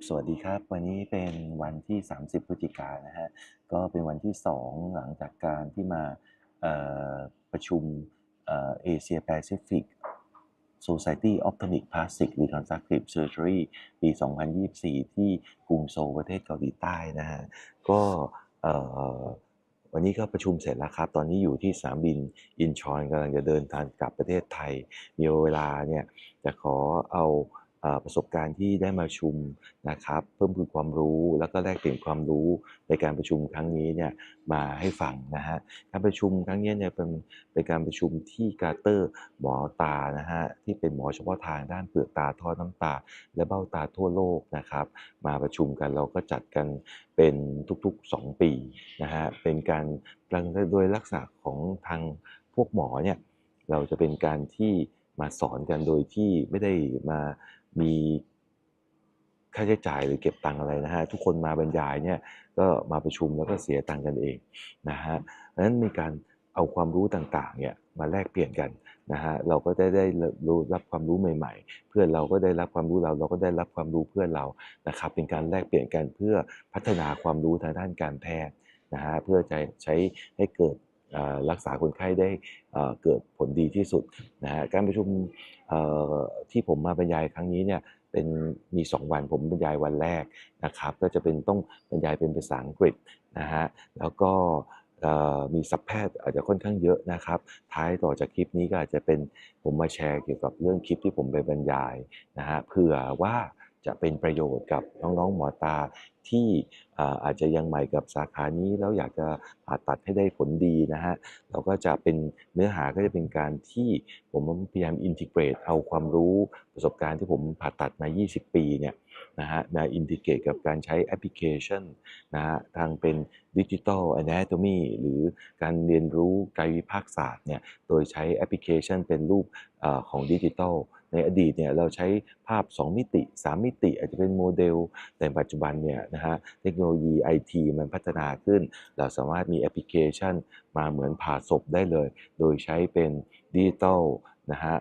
สวัสดีครับวันนี้เป็นวันที่30พฤศจิกายนนะฮะก็เป็นวันที่2หลังจากการที่มาเอ่อประชุมAsia Pacific Society Ophthalmic Plastic Reconstructive Surgery ปี2024ที่กรุงโซลประเทศเกาหลีใต้นะฮะก็เอ่อวันนี้ก็ประชุมเสร็จแล้วครับตอนนี้อยู่ที่สนามบินอินชอนกำลังจะเดินทางกลับประเทศไทยมีเวลาเนี่ยจะขอเอาประสบการณ์ที่ได้มาประชุมนะครับเพิ่มพูนความรู้แล้วก็แลกเปลี่ยนความรู้ในการประชุมครั้งนี้เนี่ยมาให้ฟังนะฮะการประชุมครั้งนี้เนี่ยเป็นการประชุมที่กาเตอร์หมอตานะฮะที่เป็นหมอเฉพาะทางด้านเปลือกตาท่อน้ำตาและเบ้าตาทั่วโลกนะครับมาประชุมกันเราก็จัดกันเป็นทุกๆ2ปีนะฮะเป็นการโดยลักษณะของทางพวกหมอเนี่ยเราจะเป็นการที่มาสอนกันโดยที่ไม่ได้มามีค่าใช้จ่ายหรือเก็บตังค์อะไรนะฮะทุกคนมาบรรยายเนี่ยก็มาประชุมแล้วก็เสียตังค์กันเองนะฮะดังนั้นมีการเอาความรู้ต่างๆเนี่ยมาแลกเปลี่ยนกันนะฮะเราก็ได้รู้รับความรู้ใหม่ๆเพื่อนเราก็ได้รับความรู้เราก็ได้รับความรู้เพื่อนเรานะครับเป็นการแลกเปลี่ยนกันเพื่อพัฒนาความรู้ทางด้านการแพทย์นะฮะเพื่อจะใช้ให้เกิดรักษาคนไข้ได้เกิดผลดีที่สุดนะฮะการประชุมที่ผมมาบรรยายครั้งนี้เนี่ยเป็นมี2วันผมบรรยายวันแรกนะครับก็จะเป็นต้องบรรยายเป็นภาษาอังกฤษนะฮะแล้วก็มีศัพท์แพทย์อาจจะค่อนข้างเยอะนะครับท้ายต่อจากคลิปนี้ก็อาจจะเป็นผมมาแชร์เกี่ยวกับเรื่องคลิปที่ผมไปบรรยายนะฮะเผื่อว่าจะเป็นประโยชน์กับน้องๆหมอตาที่อาจจะยังใหม่กับสาขานี้แล้วอยากจะผ่าตัดให้ได้ผลดีนะฮะเราก็จะเป็นเนื้อหาก็จะเป็นการที่ผมพยายามอินทิเกรตเอาความรู้ประสบการณ์ที่ผมผ่าตัดมา20ปีเนี่ยนะฮะมาอินทิเกรตกับการใช้แอปพลิเคชันนะฮะทางเป็น Digital Anatomy หรือการเรียนรู้กายวิภาคศาสตร์เนี่ยโดยใช้แอปพลิเคชันเป็นรูปของดิจิทัลในอดีตเนี่ยเราใช้ภาพ2มิติ3มิติอาจจะเป็นโมเดลแต่ปัจจุบันเนี่ยนะฮะเทคโนโลยีไอทีมันพัฒนาขึ้นเราสามารถมีแอปพลิเคชันมาเหมือนผ่าศพได้เลยโดยใช้เป็นดิจิทัลนะฮะ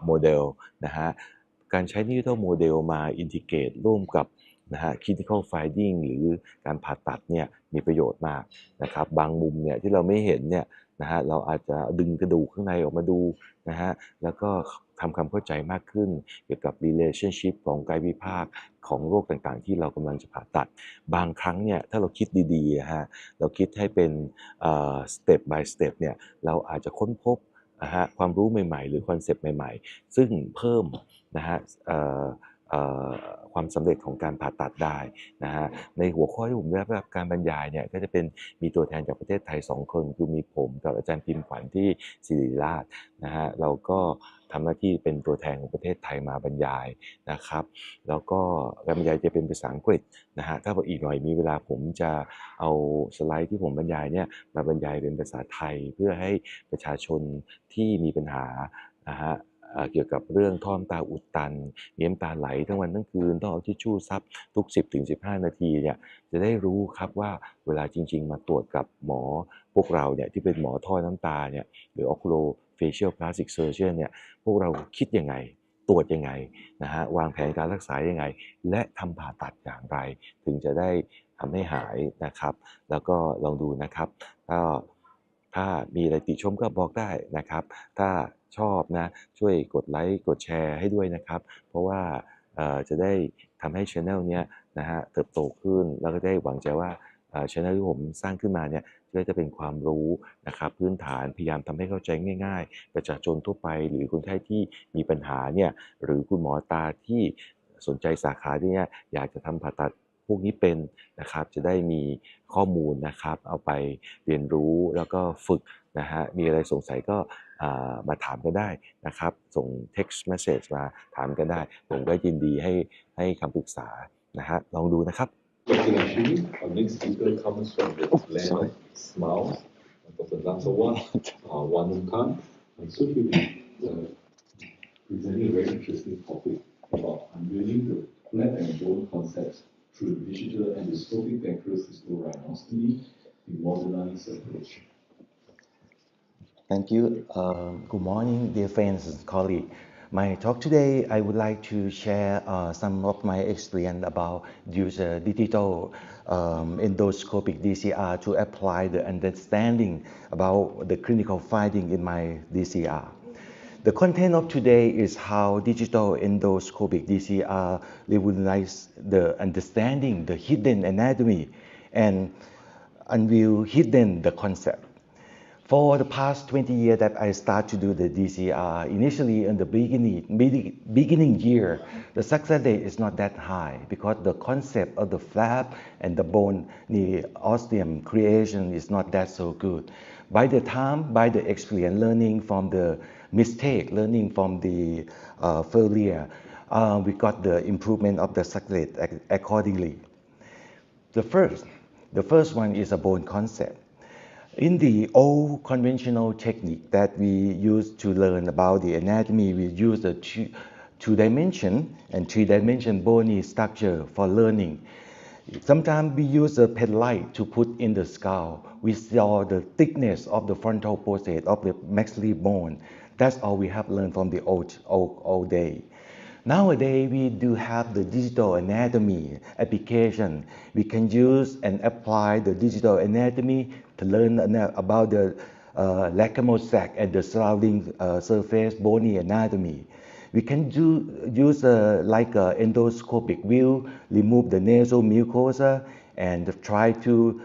โมเดลนะฮะการใช้ดิจิทัลโมเดลมาอินทิเกรตร่วมกับนะฮะ critical finding หรือการผ่าตัดเนี่ยมีประโยชน์มากนะครับบางมุมเนี่ยที่เราไม่เห็นเนี่ยนะฮะเราอาจจะดึงกระดูกข้างในออกมาดูนะฮะแล้วก็ทำความเข้าใจมากขึ้นเกี่ยวกับ relationship ของกายวิภาคของโรคต่างๆที่เรากำลังจะผ่าตัดบางครั้งเนี่ยถ้าเราคิดดีๆนะฮะเราคิดให้เป็นstep by step เนี่ยเราอาจจะค้นพบนะฮะความรู้ใหม่ๆหรือคอนเซปต์ใหม่ๆซึ่งเพิ่มนะฮะเอ่อเอ่อความสำเร็จของการผ่าตัดได้นะฮะในหัวข้อที่ผมได้รับการบรรยายเนี่ยก็จะเป็นมีตัวแทนจากประเทศไทย2คนคือมีผมกับอาจารย์พิมพ์ขวัญที่ศิริราชนะฮะเราก็ทำหน้าที่เป็นตัวแทนของประเทศไทยมาบรรยายนะครับแล้วก็การบรรยายจะเป็นภาษาอังกฤษนะฮะถ้าอีกหน่อยมีเวลาผมจะเอาสไลด์ที่ผมบรรยายเนี่ยมาบรรยายเป็นภาษาไทยเพื่อให้ประชาชนที่มีปัญหานะฮะเกี่ยวกับเรื่องท่อน้ำตาอุดตันมีน้ำตาไหลทั้งวันทั้งคืนต้องเอาทิชชู่ซับทุก10-15นาทีเนี่ยจะได้รู้ครับว่าเวลาจริงๆมาตรวจกับหมอพวกเราเนี่ยที่เป็นหมอท่อน้ำตาเนี่ยหรือ Oculofacial Plastic Surgeon เนี่ยพวกเราคิดยังไงตรวจยังไงนะฮะวางแผนการรักษายังไงและทำผ่าตัดอย่างไรถึงจะได้ทำให้หายนะครับแล้วก็ลองดูนะครับก็ถ้ามีอะไรติชมก็บอกได้นะครับถ้าชอบนะช่วยกดไลค์กดแชร์ให้ด้วยนะครับเพราะว่าจะได้ทำให้ช anel เนี้ยนะฮะเติบโตขึ้นแล้วก็ได้หวังใจว่าช anel ที่ผมสร้างขึ้นมาเนี่ยก็จะเป็นความรู้นะครับพื้นฐานพยายามทำให้เข้าใจง่ายๆประชาชนทั่วไปหรือคนไข้ที่มีปัญหาเนี่ยหรือคุณหมอตาที่สนใจสาขาที่เนี่ยอยากจะทำผ่าตัดพวกนี้เป็นนะครับจะได้มีข้อมูลนะครับเอาไปเรียนรู้แล้วก็ฝึกนะฮะมีอะไรสงสัยก็มาถามกันได้นะครับส่ง text message มาถามกันได้ผมก็ยินดีให้คำปรึกษานะฮะลองดูนะครับ Actually, our next speaker comes from the land of smiles, Dr. Nattawut Wanumkarng. And so he'll be presenting a very interesting topic about unveiling the flat and bone concepts through digital endoscopic Dacryocystorhinostomy in modernized approach. Thank you. Good morning, dear friends and colleagues. My talk today, I would like to share some of my experience about use digital endoscopic DCR to apply the understanding about the clinical finding in my DCR. The content of today is how digital endoscopic DCR revolutionize the understanding the hidden anatomy and unveil hidden the concept. For the past 20 years that I start to do the DCR, initially in the beginning year, the success rate is not that high because the concept of the flap and the bone osteum creation is not that so good. By the time, by the experience, learning from the mistake, learning from the failure, we got the improvement of the success rate accordingly. The first one is a bone concept. In the old conventional technique that we use to learn about the anatomy, we use the two-dimension and three-dimension bony structure for learning. Sometimes we use a pen light to put in the skull. We saw the thickness of the frontal fossa of the maxillary bone. That's all we have learned from the old day. Nowadays, we do have the digital anatomy application. We can use and apply the digital anatomy to learn about the lacrimal sac and the surrounding surface bony anatomy. We can use like an endoscopic view, remove the nasal mucosa and try to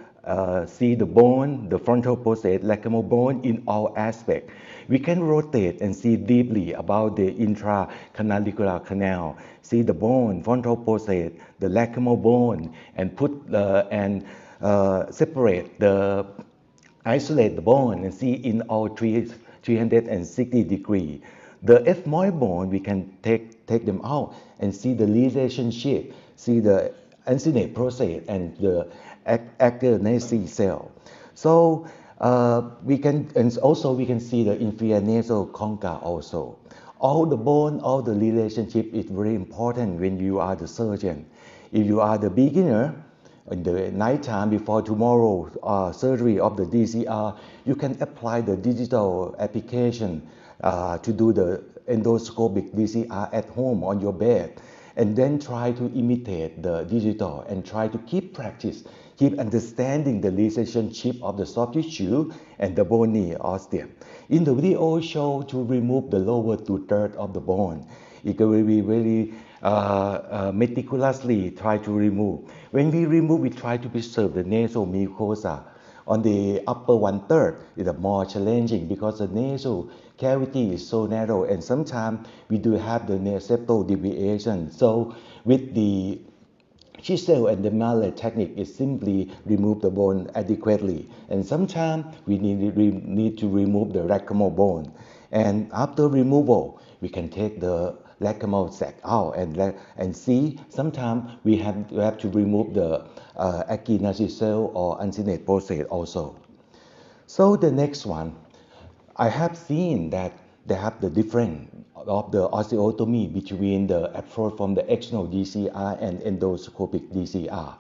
see the bone, the frontal fossa, lacrimal bone in all aspects. We can rotate and see deeply about the intracanalicular canal, see the bone, frontal fossa, the lacrimal bone, and isolate the bone and see in all 360 degrees. The ethmoid bone, we can take them out and see the relationship, see the ancillate process and the acronacy cell. So we can see the inferior nasal concha also. All the bone, all the relationship is very important when you are the surgeon. If you are the beginner, in the night time before tomorrow surgery of the DCR, you can apply the digital application to do the endoscopic DCR at home on your bed, and then try to imitate the digital and try to keep practice, keep understanding the relationship of the soft tissue and the bony osteum. In the video show to remove the lower two-thirds of the bone. It will be very meticulously try to remove. When we remove, we try to preserve the nasal mucosa. On the upper one-third is more challenging because the nasal cavity is so narrow and sometimes we do have the septal deviation. So with the chisel and the mallet technique is simply remove the bone adequately. And sometimes we need to remove the lacrimal bone. And after removal, we can take the lacrimal sac out and see. Sometimes we have to remove the acronacy cell or ancillate process also. So the next one, I have seen that they have the difference of the osteotomy between the approach from the external DCR and endoscopic DCR.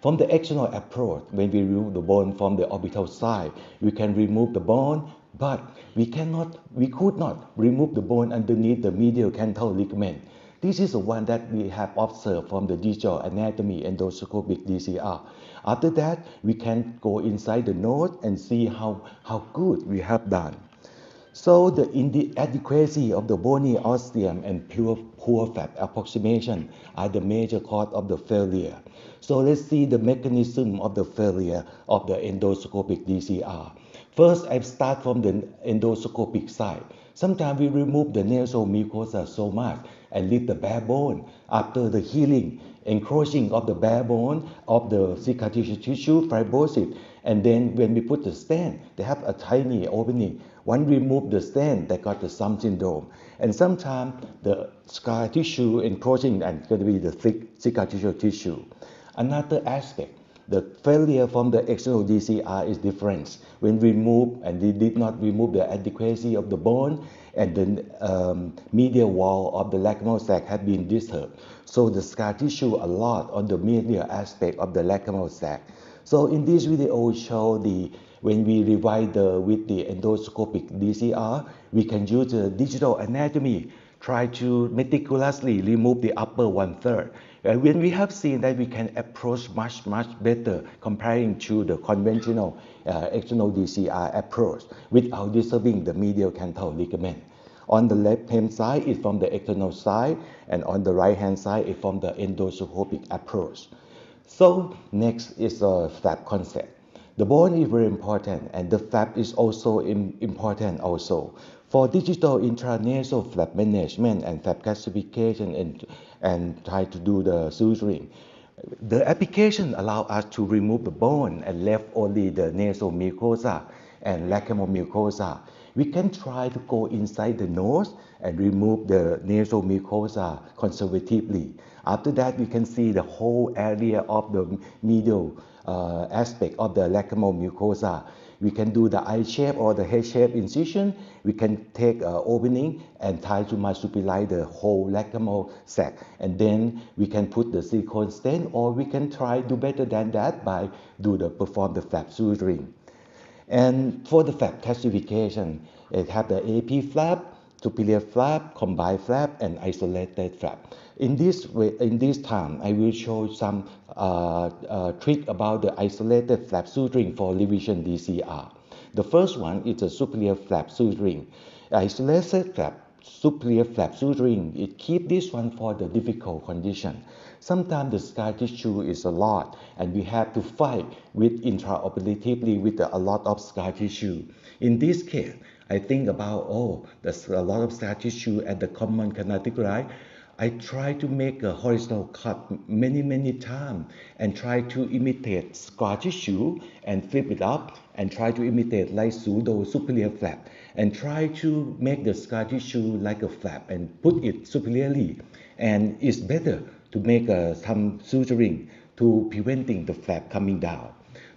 From the external approach, when we remove the bone from the orbital side, we can remove the bone, but we could not remove the bone underneath the medial canthal ligament. This is the one that we have observed from the digital anatomy endoscopic DCR. After that, we can go inside the nose and see how good we have done. So the inadequacy of the bony osteum and poor fat approximation are the major cause of the failure. So let's see the mechanism of the failure of the endoscopic DCR. First, I start from the endoscopic side. Sometimes we remove the nasal mucosa so much and leave the bare bone. After the healing, encroaching of the bare bone of the cicatricial tissue, fibrosis, and then when we put the stent, they have a tiny opening. One remove the stent, they got the SUM syndrome. And sometimes the scar tissue encroaching and going to be the thick cicatricial tissue. Another aspect, the failure from the external DCR is different. When we remove and we did not remove the adequacy of the bone and the medial wall of the lacrimal sac had been disturbed. So the scar tissue a lot on the medial aspect of the lacrimal sac. So in this video, we show when we revise with the endoscopic DCR, we can use the digital anatomy try to meticulously remove the upper 1/3. When we have seen that we can approach much better comparing to the conventional external DCR approach without disturbing the medial canthal ligament. On the left hand side is from the external side, and on the right hand side is from the endoscopic approach. So next is a flap concept. The bone is very important, and the flap is also important also. For digital intranasal flap management and flap classification and try to do the suturing, the application allow us to remove the bone and left only the nasal mucosa and lacrimal mucosa. We can try to go inside the nose and remove the nasal mucosa conservatively. After that, we can see the whole area of the medial aspect of the lacrimal mucosa. We can do the I-shape or the head-shape incision. We can take an opening and try to marsupilate the whole lacrimal sac. And then we can put the silicone stent, or we can try to do better than that by perform the flap suturing. And for the flap classification, it have the AP flap, superior flap, combined flap, and isolated flap. In this time, I will show some trick about the isolated flap suturing for revision DCR. The first one is the superior flap suturing. Isolated flap, superior flap suturing, it keep this one for the difficult condition. Sometimes the scar tissue is a lot, and we have to fight with intraoperatively with a lot of scar tissue. In this case, I think about, there's a lot of scar tissue at the common canaliculate. I try to make a horizontal cut many times and try to imitate scar tissue and flip it up and try to imitate like pseudo superior flap and try to make the scar tissue like a flap and put it superiorly. And it's better to make some suturing to preventing the flap coming down.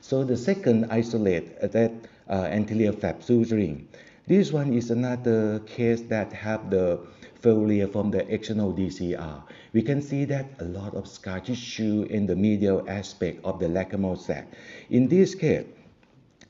So the second isolate that anterior flap suturing. This one is another case that have the failure from the external DCR. We can see that a lot of scar tissue in the medial aspect of the lacrimal sac. In this case,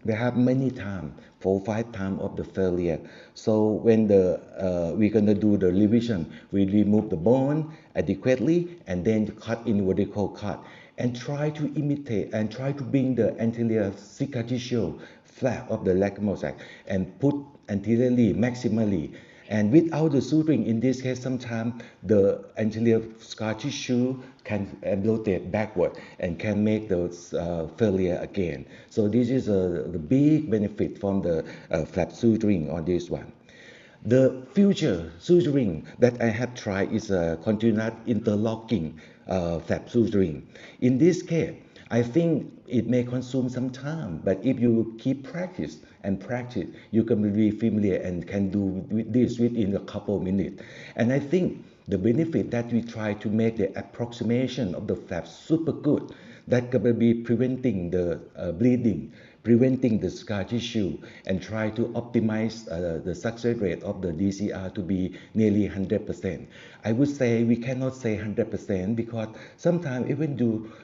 we have many times, 4-5 times of the failure. So when we're gonna do the revision, we remove the bone adequately and then cut in vertical cut and try to imitate and try to bring the anterior cicatricial flap of the lacrimal sac and put anteriorly maximally. And without the suturing, in this case, sometimes the anterior scar tissue can rotate backward and can make the failure again. So this is the big benefit from the flap suturing on this one. The future suturing that I have tried is a continuous interlocking flap suturing. In this case, I think it may consume some time, but if you keep practice, you can be familiar and can do this within a couple of minutes. And I think the benefit that we try to make the approximation of the flap super good, that can be preventing the bleeding, preventing the scar tissue, and try to optimize the success rate of the DCR to be nearly 100%. I would say we cannot say 100% because sometimes even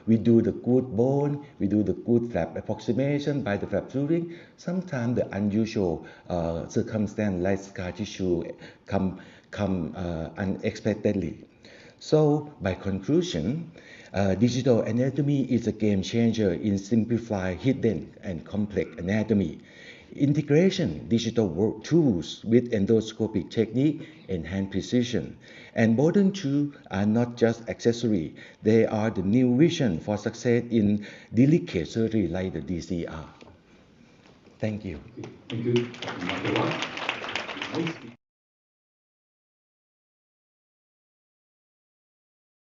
we do the good bone, we do the good flap approximation by the flap suturing, sometimes the unusual circumstance like scar tissue come unexpectedly. So by conclusion, digital anatomy is a game changer in simplifying hidden and complex anatomy. Integration digital work tools with endoscopic technique enhance precision. And modern tools are not just accessory, they are the new vision for success in delicate surgery like the DCR. Thank you. Thank you, Nattawut.